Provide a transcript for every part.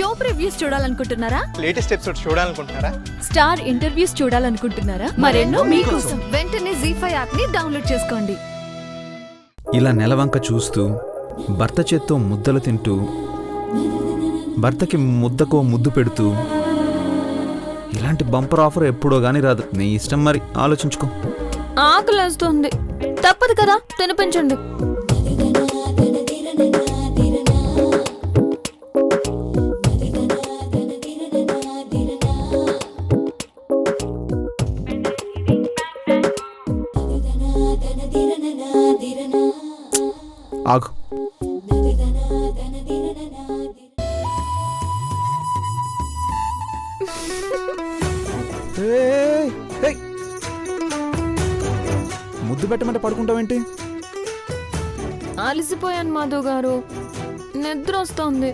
Show previews చూడాలనుకుంటున్నారా? Latest episode చూడాలనుకుంటున్నారా? Star interviews చూడాలనుకుంటున్నారా? మరెన్నో మీకోసం వెంటనే ZEE5 యాప్ ని డౌన్లోడ్ చేసుకోండి. ఇలా నెలవంక చూస్తూ భర్త చేత్తో ముద్దలు తింటూ భర్తకి ముద్దకో ముద్దు పెడుతూ ఇలాంటి బంపర్ ఆఫర్ ఎప్పుడో గానీ రాదు. నీ ఇష్టం, మరి ఆలోచించుకో. ఆకలేస్తుంది, తప్పదు కదా, తినిపించండి. ఆగు. ముద్దు పెట్టమంటే పడుకుంటావేంటి? అలసిపోయాను మాధవ్ గారు, నిద్ర వస్తోంది.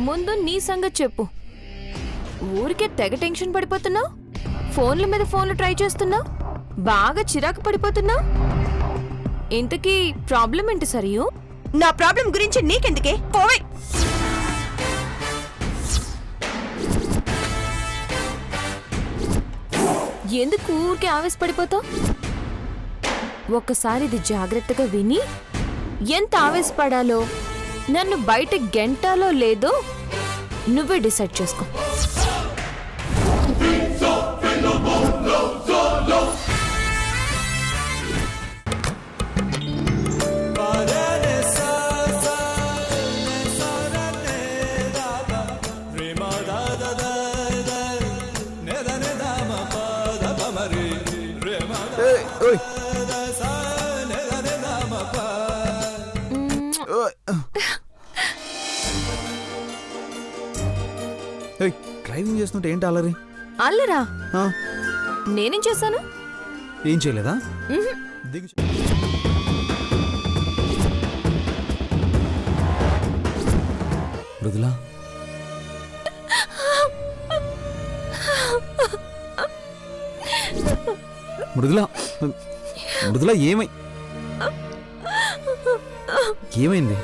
ముందు నీ సంగతి చెప్పు. ఊరికే తెగ టెన్షన్ పడిపోతున్నావు, ఫోన్ల మీద ఫోన్లు ట్రై చేస్తున్నావు, బాగా చిరాకు పడిపోతున్నావు. ఇంతకీ ప్రాబ్లం ఏంటి సరియు? నా ప్రాబ్లం గురించి నీకెందుకే? పోవే. ఎందుకు ఊరికే ఆవేశపడిపోతావు? ఒక్కసారి ఇది జాగ్రత్తగా విని ఎంత ఆవేశపడాలో, నన్ను బయట గెంటాలో లేదో నువ్వే డిసైడ్ చేసుకో. డ్రైవింగ్ చేస్తుంటే ఏంటి అల్లరి? అల్లరా? నేనేం చేశాను? ఏం చేయలేదా? దిగు. మృదులా, మృదులా, మృదులా, ఏమైంది?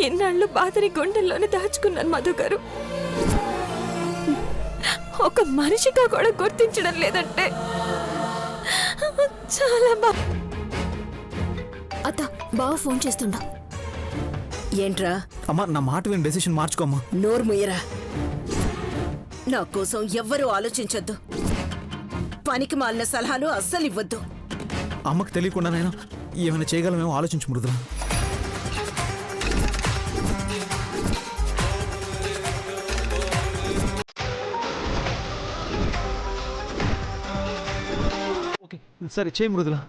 ఎన్నాళ్ళు బాధని గుండెల్లోనే దాచుకున్నాను మధు గారు. ఒక మనిషిగా కూడా గుర్తించడం లేదంటే చాలా అత్త బావ ఫోన్ చేస్తుండా. ఏంట్రా? అమ్మా, నా మాట విని డెసిషన్ మార్చుకోమ్మా. నోరు ముయ్యరా. నా కోసం ఎవ్వరూ ఆలోచించొద్దు. పనికి మాలిన సలహాలు అస్సలు ఇవ్వద్దు. అమ్మకు తెలియకుండానైనా ఏమైనా చేయగలమేమో ఆలోచించు మృదులా. ఓకే, సరే చేయి మృదులా.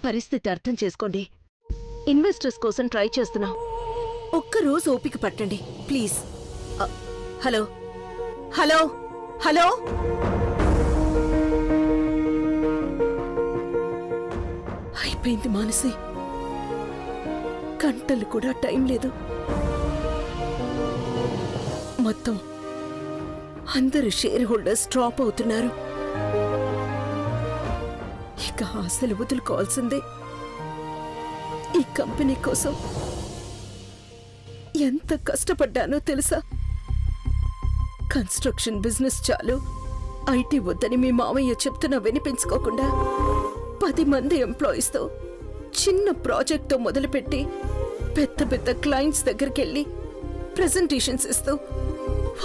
పరిస్థితి అర్థం చేసుకోండి. ఇన్వెస్టర్స్ కోసం ట్రై చేస్తున్నాం. ఒక్కరోజు ఓపిక పట్టండి ప్లీజ్. హలో హలో హలో, అయిపోయింది మానసి. గంటలు కూడా టైం లేదు. మొత్తం అందరు షేర్ హోల్డర్స్ డ్రాప్ అవుతున్నారు. ఇక ఆశలు వదులుకోవాల్సిందే. ఈ కంపెనీ కోసం ఎంత కష్టపడ్డానో తెలుసా? కన్స్ట్రక్షన్ బిజినెస్ చాలు, ఐటీ వద్దని మీ మామయ్య చెప్తున్నా వినిపించుకోకుండా 10 మంది ఎంప్లాయీస్తో చిన్న ప్రాజెక్ట్తో మొదలుపెట్టి పెద్ద పెద్ద క్లయింట్స్ దగ్గరికి వెళ్ళి ప్రెజెంటేషన్స్ ఇస్తూ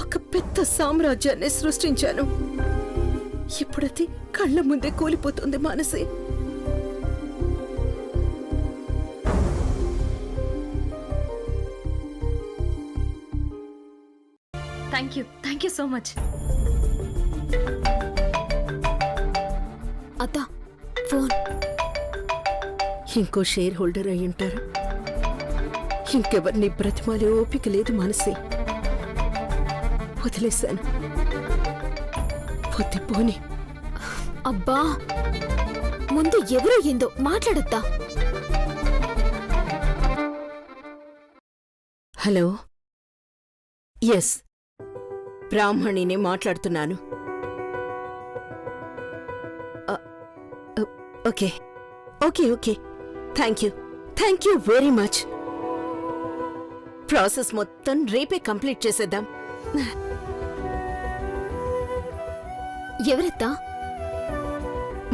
ఒక పెద్ద సామ్రాజ్యాన్ని సృష్టించాను. ఇప్పుడది కళ్ళ ముందే కూలిపోతుంది Manasi. Thank you so much. అత్త ఫోన్. ఇంకో షేర్ హోల్డర్ అయి ఉంటారు. ఇంకెవరిని బ్రతిమాలే ఓపిక లేదు మనసి. వదిలేశాను. పోని. అబ్బా ముందు ఎవరో ఏందో మాట్లాడొద్దా? హలో, ఎస్, బ్రాహ్మణిని మాట్లాడుతున్నాను. Okay okay okay, thank you very much. Process మొత్తం రేపే కంప్లీట్ చేసేద్దాం. ఎవరత్తా?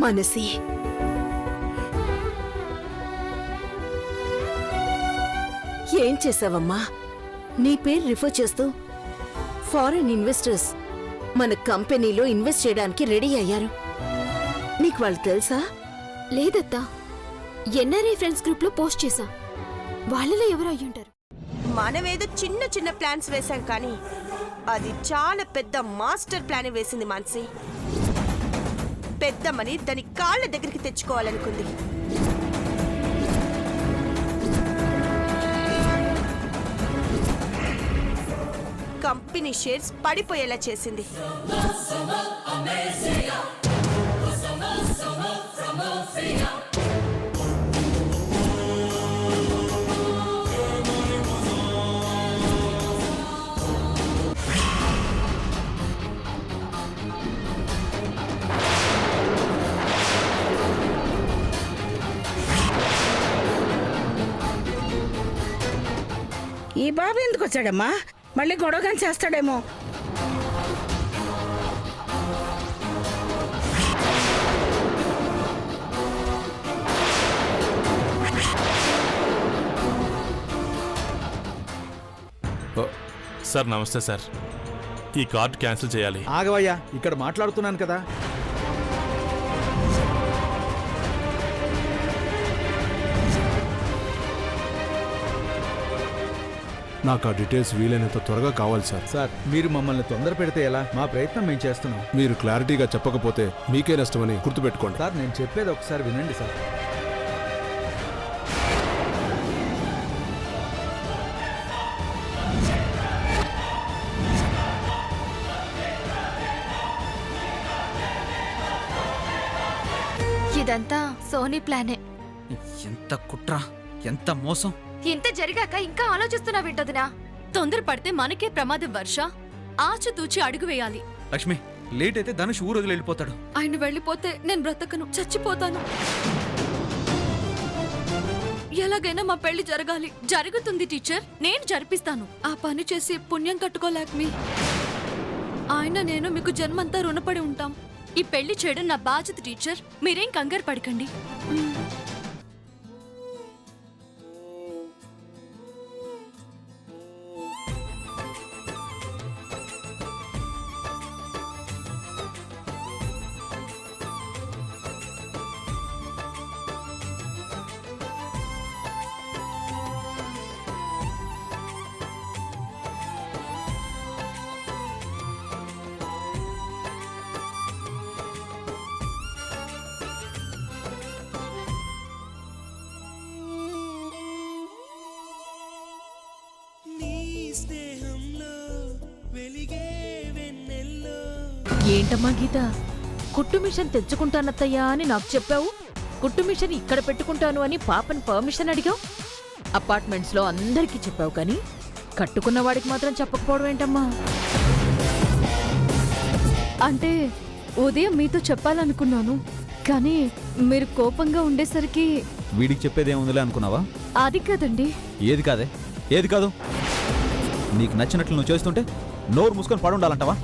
మనసి. ఏం చేసావమ్మా? నీ పేరు రిఫర్ చేస్తూ ఫారెన్ ఇన్వెస్టర్స్ మన కంపెనీలో ఇన్వెస్ట్ చేయడానికి రెడీ అయ్యారు. నీకు వాళ్ళు తెలుసా? లేదత్తా, ఎన్ఆర్ఐ ఫ్రెండ్స్ గ్రూప్ లో పోస్ట్ చేశా. వాళ్ళలో ఎవరు అయ్యుంటారు? మనమేదో చిన్న చిన్న ప్లాన్స్ వేశాం కానీ అది చాలా పెద్ద మాస్టర్ ప్లాన్ వేసింది మాన్సి. పెద్దమ్మని దాని కాళ్ళ దగ్గరికి తెచ్చుకోవాలనుకుంది. కంపెనీ షేర్స్ పడిపోయేలా చేసింది. ఈ బాబు ఎందుకు వచ్చాడమ్మా? మళ్ళీ గొడవగాని చేస్తాడేమో. సార్ నమస్తే సార్, ఈ కార్డు క్యాన్సిల్ చేయాలి. ఆగవయ్యా, ఇక్కడ మాట్లాడుతున్నాను కదా. నాకు ఆ డీటెయిల్స్ వీలైనంత త్వరగా కావాలి సార్. సార్, మీరు మమ్మల్ని తొందర పెడితే ఎలా? మా ప్రయత్నం మేము చేస్తున్నాం. మీరు క్లారిటీగా చెప్పకపోతే మీకే నష్టమని గుర్తుపెట్టుకోండి. సార్, నేను చెప్పేది ఒకసారి వినండి సార్. ఇదంతా సోనీ ప్లానే. ఎంత కుట్ర, ఎంత మోసం! ఇంత జరిగాక ఇంకా ఆలోచిస్తున్నావేంటదినా? తొందరపడితే మనకే ప్రమాదం. వర్ష, ఆచితూచి అడుగు వేయాలి. లక్ష్మి, లేట్ అయితే ధనుష్ ఊరు వదిలి వెళ్ళిపోతాడు. ఆయన వెళ్ళిపోతే నేను బ్రతకను, చచ్చిపోతాను. ఎలాగైనా మా పెళ్లి జరగాలి. జరుగుతుంది టీచర్, నేను జరిపిస్తాను. ఆ పని చేసి పుణ్యం కట్టుకోలేకమి. ఆయన నేను మీకు జన్మంతా రుణపడి ఉంటాం. ఈ పెళ్లి చేయడం నా బాధ్యత టీచర్, మీరేం కంగారు పడకండి. ఏంటమ్మా గీత, కుట్టు మిషన్ తెచ్చుకుంటానత్తయ్యా అని నాకు చెప్పావు. కుట్టు మిషన్ ఇక్కడ పెట్టుకుంటాను అని పాపని పర్మిషన్ అడిగావు. అపార్ట్మెంట్స్లో అందరికీ చెప్పావు కానీ కట్టుకున్న వాడికి మాత్రం చెప్పకపోవడం ఏంటమ్మా? అంటే ఉదయం మీతో చెప్పాలనుకున్నాను, కానీ మీరు కోపంగా ఉండేసరికి. వీడికి చెప్పేదేముందిలే అనుకున్నావా? అది కాదండి. ఏది కాదే? ఏది కాదు? నీకు నచ్చినట్లు నువ్వు చేస్తుంటే నోరు మూసుకొని పడుండాలంటావా?